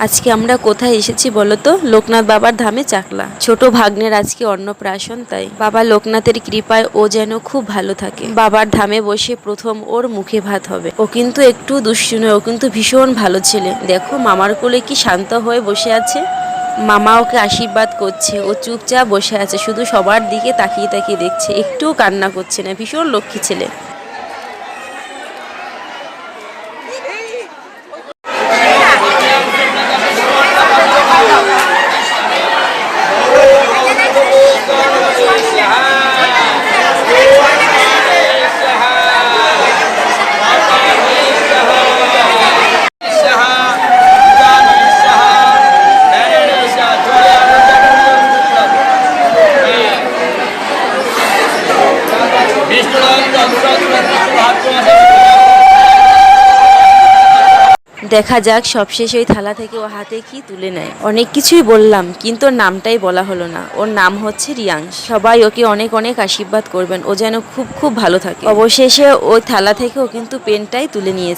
আজকে আমরা কোথায় এসেছি বলো তো? লোকনাথ বাবার ধামে চাকলা। ছোট ভাগ্নের আজকে অন্নপ্রাশন, তাই বাবা লোকনাথের কৃপায় ও যেন খুব ভালো থাকে। বাবার ধামে বসে প্রথম ওর মুখে ভাত হবে। ও কিন্তু একটু দুষ্টু নয়, ও কিন্তু ভীষণ ভালো ছেলে। দেখো মামার কোলে কি শান্ত হয়ে বসে আছে। মামা ওকে আশীর্বাদ করছে, ও চুপচাপ বসে আছে, শুধু সবার দিকে তাকিয়ে তাকিয়ে দেখছে, একটুও কান্না করছে না। ভীষণ লক্ষ্মী ছেলে। দেখা যাক সবশেষে ওই থালা থেকে ও হাতে কি তুলে নেয়। অনেক কিছুই বললাম, কিন্তু ওর নামটাই বলা হলো না। ওর নাম হচ্ছে রিয়াংশ। সবাই ওকে অনেক অনেক আশীর্বাদ করবেন, ও যেন খুব খুব ভালো থাকে। অবশেষে ওই থালা থেকে ও কিন্তু পেনটাই তুলে নিয়েছে।